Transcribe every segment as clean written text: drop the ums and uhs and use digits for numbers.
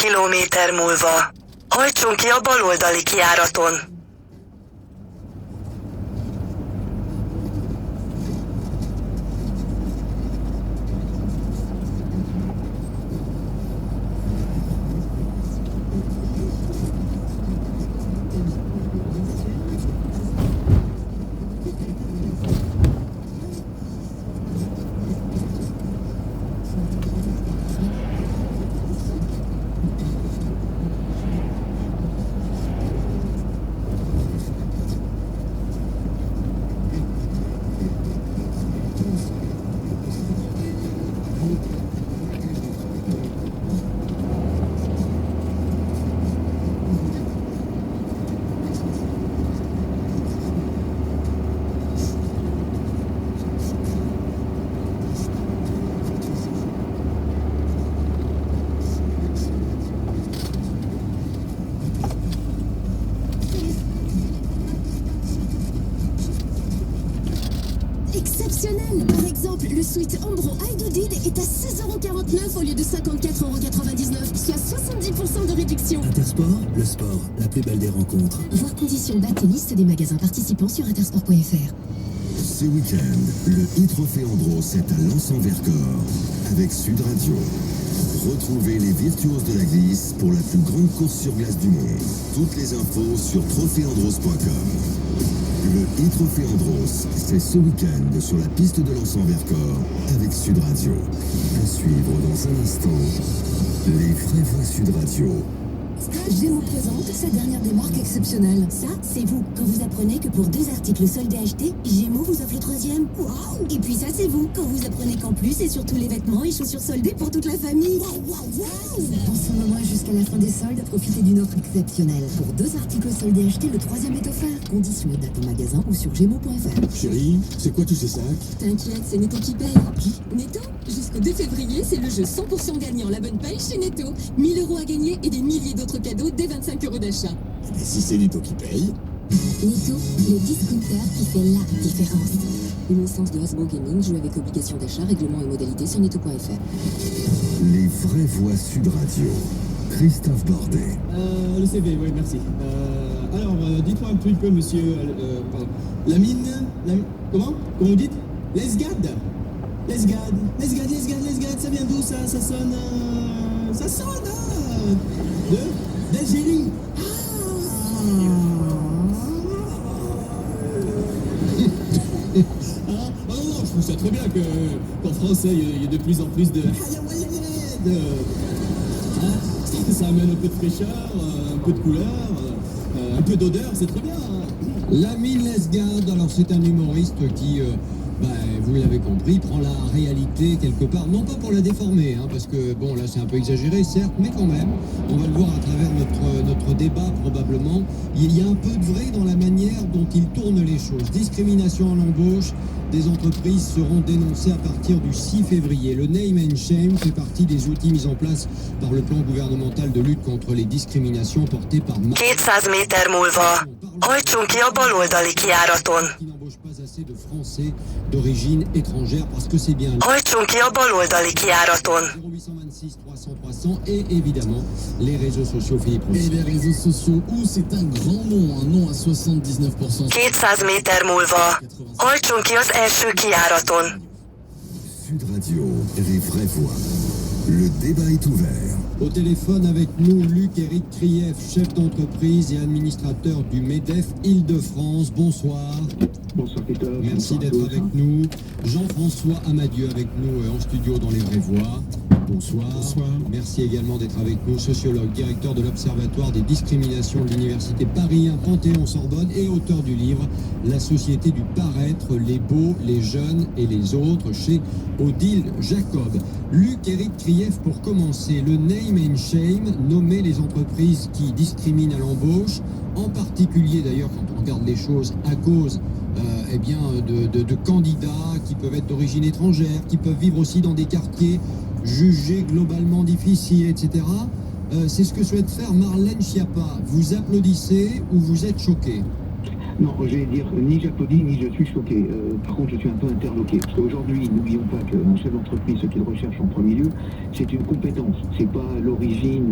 kilométer múlva. Hajtsunk ki a baloldali kijáraton. Exceptionnel! Par exemple, le suite Ambro iDoDid est à 16,49€ au lieu de 54,99€, soit 70% de réduction. Intersport, le sport, la plus belle des rencontres. Voir conditions batte et liste des magasins participants sur intersport.fr. Ce week-end, le e-trophée Andros est à Lens-en-Vercors avec Sud Radio. Retrouvez les virtuoses de la glisse pour la plus grande course sur glace du monde. Toutes les infos sur trophéeandros.com. Le e-trophée Andros, c'est ce week-end sur la piste de Lens-en-Vercors avec Sud Radio. À suivre dans un instant, les vraies voix Sud Radio. Gémeaux présente sa dernière démarque exceptionnelle. Ça, c'est vous. Quand vous apprenez que pour 2 articles soldés achetés, Gémeaux vous offre le 3e. Waouh! Et puis ça, c'est vous. Quand vous apprenez qu'en plus, c'est surtout les vêtements et chaussures soldés pour toute la famille. En ce moment, jusqu'à la fin des soldes, profitez d'une offre exceptionnelle. Pour 2 articles soldés achetés, le 3e est offert. Conditions et date au magasin ou sur gémeaux.fr. Chérie, c'est quoi tous ces sacs? T'inquiète, c'est Netto qui paye. Qui? Netto? Jusqu'au 2 février, c'est le jeu 100% gagnant la bonne paye chez Netto. 1000€ à gagner et des milliers d'autres cadeaux dès 25€ d'achat. Et si c'est Netto qui paye? Netto, le discounter qui fait la différence. Une licence de Hasbro Gaming, joue avec obligation d'achat, règlement et modalités sur netto.fr. Les vraies voix Sud Radio. Christophe Bordet. Le CV, oui, merci. Alors, dites-moi un petit peu, monsieur... pardon. Lamine... Comment vous dites? Lesgade, ça vient d'où, ça? Ça sonne... Ça sonne, d'Algérie. Non, je trouve ça très bien qu'en France, il y ait de plus en plus de... Ça amène un peu de fraîcheur, un peu de couleur, un peu d'odeur, c'est très bien. Lamine Lesgade, alors c'est un humoriste qui, vous l'avez compris, prend la réalité quelque part, non pas pour la déformer, parce que bon là c'est un peu exagéré certes, mais quand même, on va le voir à travers notre débat probablement, il y a un peu de vrai dans la manière dont il tourne les choses. Discrimination à l'embauche, des entreprises seront dénoncées à partir du 6 février. Le name and shame fait partie des outils mis en place par le plan gouvernemental de lutte contre les discriminations porté par 200 méter múlva. Hajtsunk ki a baloldali kijáraton. qui n'embauche pas assez de Français d'origine étrangère parce que c'est bien Hajtsunk ki a baloldali kijáraton. 0826 300 300 et évidemment les réseaux sociaux Philippe Et Rousseau. les réseaux sociaux, où c'est un grand nom, un nom à 79%. 200 méter múlva. Hajtsunk ki az első kijáraton. Sud Radio, les vraies voix. Le débat est ouvert. Au téléphone avec nous, Luc-Éric Krief, chef d'entreprise et administrateur du MEDEF Île-de-France. Bonsoir. Bonsoir Christophe. Merci d'être avec nous. Jean-François Amadieu avec nous en studio dans Les Vraies Voix. Bonsoir. Bonsoir. Merci également d'être avec nous, sociologue, directeur de l'Observatoire des discriminations de l'Université Paris 1 Panthéon-Sorbonne et auteur du livre La société du paraître, les beaux, les jeunes et les autres chez Odile Jacob. Luc-Éric Krief, pour commencer, le name and shame, nommer les entreprises qui discriminent à l'embauche, en particulier d'ailleurs quand on regarde les choses à cause de candidats qui peuvent être d'origine étrangère, qui peuvent vivre aussi dans des quartiers jugés globalement difficiles, etc. C'est ce que souhaite faire Marlène Schiappa. Vous applaudissez ou vous êtes choqué? Non, j'allais dire ni j'applaudis ni je suis choqué. Par contre, je suis un peu interloqué. Parce qu'aujourd'hui, n'oublions pas qu'un chef d'entreprise, ce qu'il recherche en premier lieu, c'est une compétence. C'est pas l'origine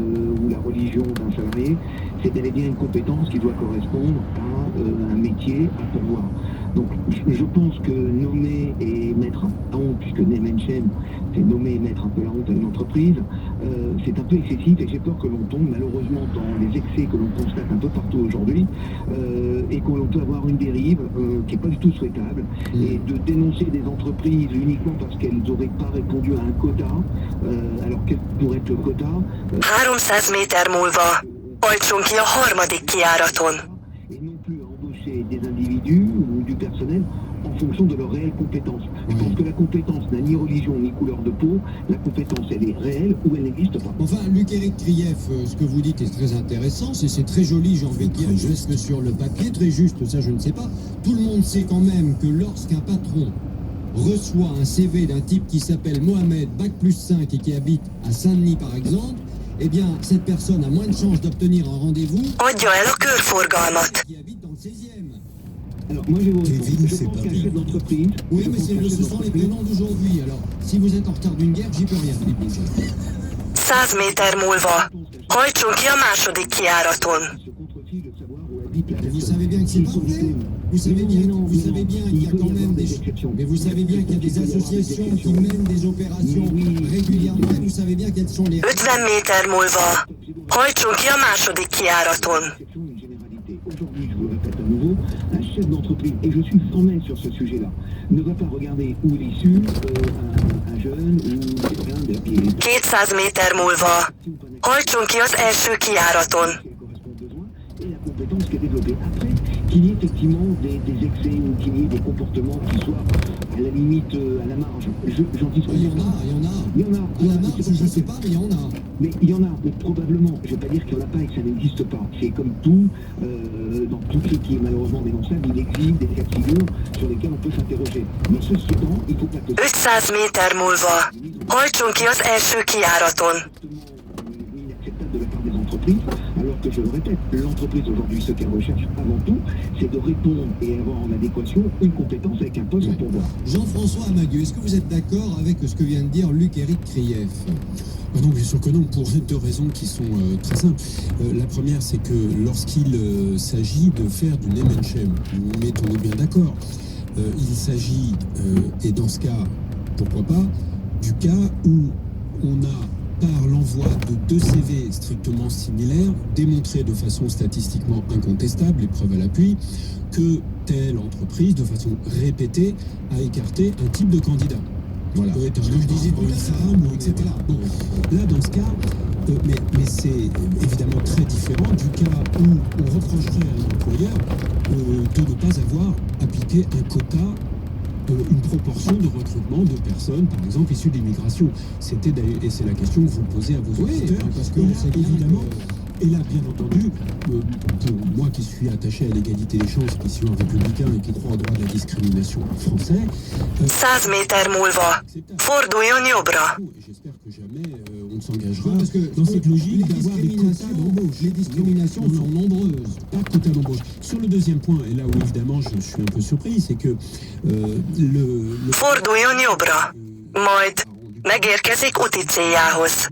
ou la religion d'un salarié. C'est bel et bien une compétence qui doit correspondre à un métier à pourvoir. Donc, je pense que nommer et mettre à honte, puisque name and shame, c'est nommer et mettre un peu la honte à une entreprise, c'est un peu excessif et j'ai peur que l'on tombe malheureusement dans les excès que l'on constate un peu partout aujourd'hui et qu'on peut avoir une dérive qui n'est pas du tout souhaitable et de dénoncer des entreprises uniquement parce qu'elles n'auraient pas répondu à un quota, alors quel pourrait être le quota 300 méter múlva. Hajtsunk ki a harmadik kijáraton. et non plus à embaucher des individus ou du personnel en fonction de leurs réelles compétences. Je pense que la compétence n'a ni religion ni couleur de peau. La compétence, elle est réelle ou elle n'existe pas. Enfin, Luc-Éric Krief, ce que vous dites est très intéressant, c'est très joli, j'ai envie de dire, juste sur le papier, très juste, ça je ne sais pas. Tout le monde sait quand même que lorsqu'un patron reçoit un CV d'un type qui s'appelle Mohamed, bac plus 5 et qui habite à Saint-Denis par exemple, eh bien, cette personne a moins de chances d'obtenir un rendez-vous Adja el a körforgalmat. qui habite dans le 16e. Alors, moi, je vais vous répondre. Kevin, Je c'est pense pas qu'un bien. chef d'entreprise... Oui, je mais pense qu'un chef ce sont les d'entreprise- prénoms d'aujourd'hui. Alors, si vous êtes en retard d'une guerre, j'y peux rien, Philippe Michel. 100 méter múlva. Hajtsunk ki a második kijáraton. se contrefiche de savoir où habite la Mais vous personne. savez bien que c'est Ils pas sont vrai. diplômés. Vous savez bien qu'il y a Il peut quand y même avoir des exceptions. mais vous savez bien qu'il y a des associations qui mènent des opérations régulièrement et vous savez bien quelles sont les 50 méter múlva. Hajtsunk ki a második kijáraton. Exception, une généralité. Aujourd'hui, je vous le répète à nouveau, un chef d'entreprise, et je suis formel sur ce sujet-là, ne va pas regarder où est issu un jeune ou quelqu'un de qui est 200 méter múlva. Hajtsunk ki az első kijáraton. correspond aux besoins et la compétence qui est développée. Après, qu'il y ait effectivement des excès ou qu'il y ait des comportements qui soient à la limite, à la marge. J'en dis Il y en a. Il y en a. À la marge, je ne sais pas, mais il y en a. Mais il y en a, mais probablement. Je ne vais pas dire qu'il n'y en a pas et que ça n'existe pas. C'est comme tout, dans tout ce qui est malheureusement dénonçable, il existe des cas de figure sur lesquels on peut s'interroger. Mais ceci étant, il ne faut pas que 500 méter múlva. Hajtsunk ki az első kijáraton. inacceptable de la part des entreprises, alors que je le répète, l'entreprise aujourd'hui, ce qu'elle recherche avant tout, c'est de répondre et avoir en adéquation une compétence avec un poste à pourvoir. Jean-François Amagueux, est-ce que vous êtes d'accord avec ce que vient de dire Luc-Éric Krief? Ah non, bien sûr que non, pour deux raisons qui sont très simples. La première, c'est que lorsqu'il s'agit de faire du name and shame, mettons-nous bien d'accord, il s'agit, et dans ce cas, pourquoi pas, du cas où on a, par l'envoi de 2 CV strictement similaires, démontré de façon statistiquement incontestable, et preuve à l'appui, que telle entreprise, de façon répétée, a écarté un type de candidat. Voilà. Ce que je disais tout à l'heure, femme, etc. Bon, là, dans ce cas, mais c'est évidemment très différent du cas où on reprocherait à un employeur de ne pas avoir appliqué un quota, une proportion de recrutement de personnes, par exemple, issues de l'immigration. C'était d'ailleurs, et c'est la question que vous posez à vos auditeurs, parce que et là, on sait bien évidemment, que- et là, bien entendu, pour moi qui suis attaché à l'égalité des chances, qui suis un républicain et qui croit au droit de la discrimination français, 100 méter múlva. Forduljon jobbra. et j'espère que jamais on ne s'engagera Parce que dans cette logique les d'avoir des quotas discriminations, d'embauche. les discriminations Non, sont nombreuses. pas de quotas d'embauche. Sur le deuxième point, et là où évidemment je suis un peu surpris, c'est que le Forduljon jobbra. Majd megérkezik úti céljához.